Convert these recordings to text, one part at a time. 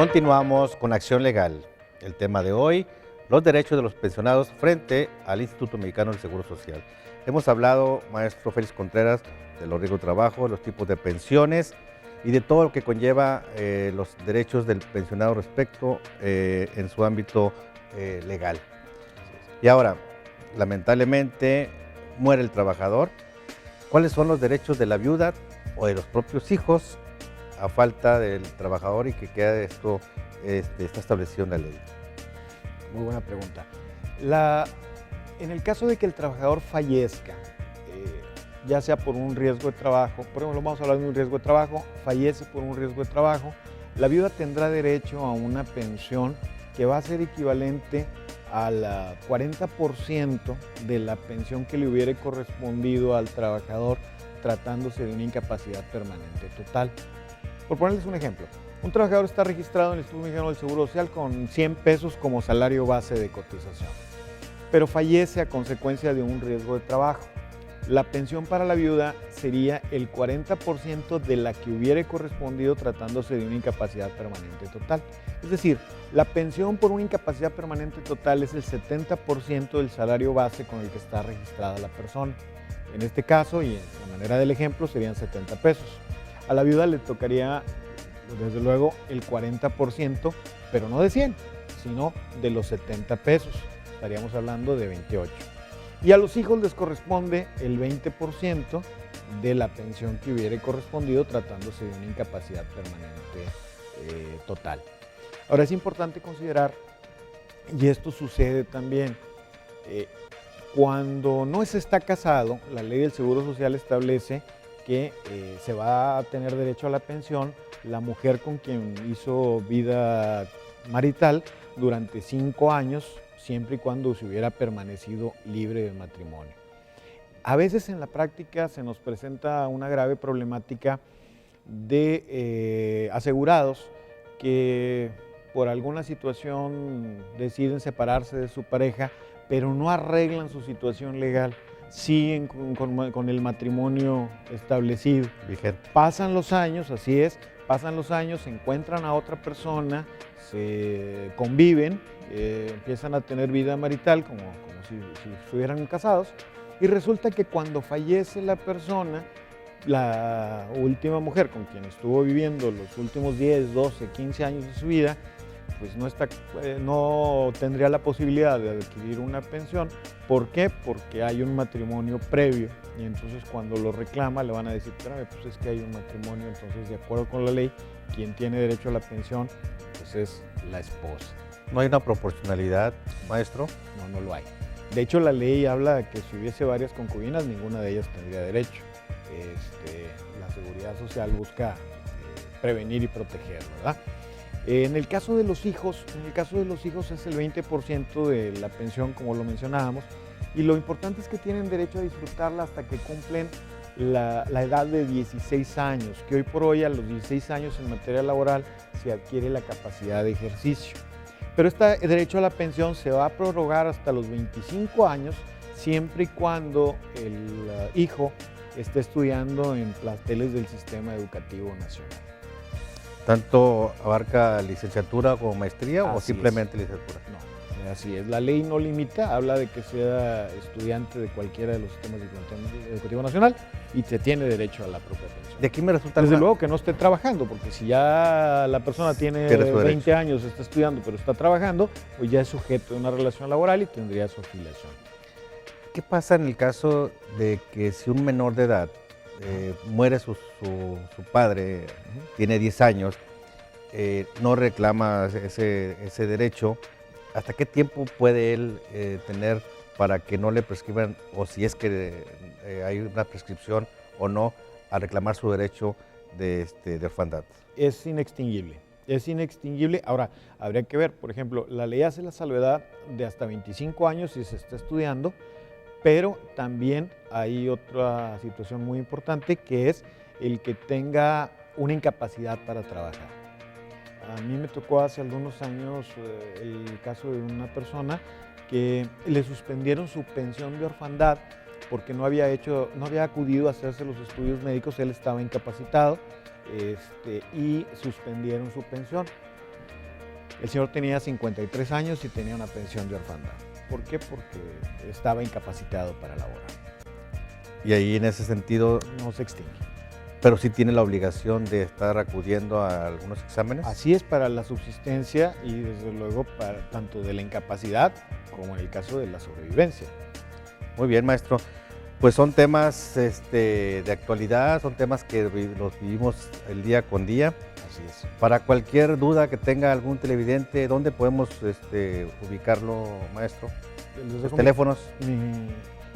Continuamos con Acción Legal. El tema de hoy, los derechos de los pensionados frente al Instituto Mexicano del Seguro Social. Hemos hablado, maestro Félix Contreras, de los riesgos de trabajo, los tipos de pensiones y de todo lo que conlleva los derechos del pensionado respecto en su ámbito legal. Y ahora, lamentablemente, muere el trabajador. ¿Cuáles son los derechos de la viuda o de los propios hijos a falta del trabajador y que queda esto está establecido en la ley? Muy buena pregunta. En el caso de que el trabajador fallezca, ya sea por un riesgo de trabajo, por ejemplo, vamos a hablar de un riesgo de trabajo, fallece por un riesgo de trabajo, la viuda tendrá derecho a una pensión que va a ser equivalente al 40% de la pensión que le hubiera correspondido al trabajador tratándose de una incapacidad permanente total. Por ponerles un ejemplo, un trabajador está registrado en el Instituto Mexicano del Seguro Social con 100 pesos como salario base de cotización, pero fallece a consecuencia de un riesgo de trabajo. La pensión para la viuda sería el 40% de la que hubiera correspondido tratándose de una incapacidad permanente total. Es decir, la pensión por una incapacidad permanente total es el 70% del salario base con el que está registrada la persona. En este caso, y en la manera del ejemplo, serían 70 pesos. A la viuda le tocaría, desde luego, el 40%, pero no de 100, sino de los 70 pesos. Estaríamos hablando de 28. Y a los hijos les corresponde el 20% de la pensión que hubiera correspondido tratándose de una incapacidad permanente total. Ahora es importante considerar, y esto sucede también, cuando no se está casado, la ley del Seguro Social establece que se va a tener derecho a la pensión la mujer con quien hizo vida marital durante 5 años, siempre y cuando se hubiera permanecido libre de matrimonio. A veces en la práctica se nos presenta una grave problemática de asegurados que por alguna situación deciden separarse de su pareja, pero no arreglan su situación legal, siguen con el matrimonio establecido. Vigente. Pasan los años, así es, pasan los años, encuentran a otra persona, se conviven, empiezan a tener vida marital como si estuvieran casados, y resulta que cuando fallece la persona, la última mujer con quien estuvo viviendo los últimos 10, 12, 15 años de su vida, pues no tendría la posibilidad de adquirir una pensión. ¿Por qué? Porque hay un matrimonio previo, y entonces cuando lo reclama le van a decir, espérame, pues es que hay un matrimonio, entonces de acuerdo con la ley, quien tiene derecho a la pensión pues es la esposa. ¿No hay una proporcionalidad, maestro? No lo hay. De hecho, la ley habla de que si hubiese varias concubinas, ninguna de ellas tendría derecho. La Seguridad Social busca prevenir y proteger, ¿verdad? En el caso de los hijos, es el 20% de la pensión, como lo mencionábamos, y lo importante es que tienen derecho a disfrutarla hasta que cumplen la edad de 16 años, que hoy por hoy a los 16 años en materia laboral se adquiere la capacidad de ejercicio. Pero este derecho a la pensión se va a prorrogar hasta los 25 años, siempre y cuando el hijo esté estudiando en planteles del Sistema Educativo Nacional. ¿Tanto abarca licenciatura como maestría o simplemente licenciatura? No, así es. La ley no limita, habla de que sea estudiante de cualquiera de los sistemas del Sistema Educativo Nacional y se tiene derecho a la propia pensión. De aquí me resulta... Desde luego que no esté trabajando, porque si ya la persona tiene 20 años, está estudiando, pero está trabajando, pues ya es sujeto de una relación laboral y tendría su afiliación. ¿Qué pasa en el caso de que si un menor de edad muere su padre, tiene 10 años, no reclama ese derecho? ¿Hasta qué tiempo puede él tener para que no le prescriban, o si es que hay una prescripción o no, a reclamar su derecho de orfandad? Es inextinguible. Es inextinguible. Ahora, habría que ver, por ejemplo, la ley hace la salvedad de hasta 25 años si se está estudiando, pero también hay otra situación muy importante, que es el que tenga una incapacidad para trabajar. A mí me tocó hace algunos años el caso de una persona que le suspendieron su pensión de orfandad porque no había acudido a hacerse los estudios médicos, él estaba incapacitado y suspendieron su pensión. El señor tenía 53 años y tenía una pensión de orfandad. ¿Por qué? Porque estaba incapacitado para laborar. Y ahí en ese sentido, No se extingue. pero sí tiene la obligación de estar acudiendo a algunos exámenes. Así es para la subsistencia y desde luego para tanto de la incapacidad como en el caso de la sobrevivencia. Muy bien, maestro. Pues son temas de actualidad, son temas que los vivimos el día con día. Así es. Para cualquier duda que tenga algún televidente, ¿dónde podemos ubicarlo, maestro? Los teléfonos.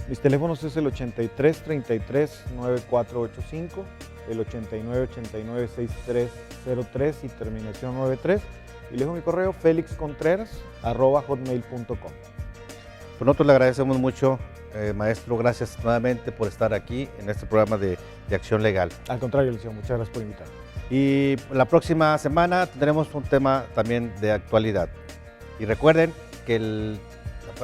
Mis teléfonos es el 83 33 9485, el 89 89 6303 y terminación 93. Y le dejo mi correo felixcontreras@hotmail.com. Pues nosotros le agradecemos mucho, maestro. Gracias nuevamente por estar aquí en este programa de Acción Legal. Al contrario, licenciado, muchas gracias por invitarme. Y la próxima semana tendremos un tema también de actualidad. Y recuerden que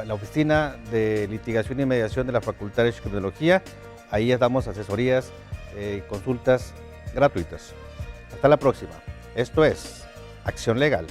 la Oficina de Litigación y Mediación de la Facultad de Criminología, ahí damos asesorías y consultas gratuitas. Hasta la próxima. Esto es Acción Legal.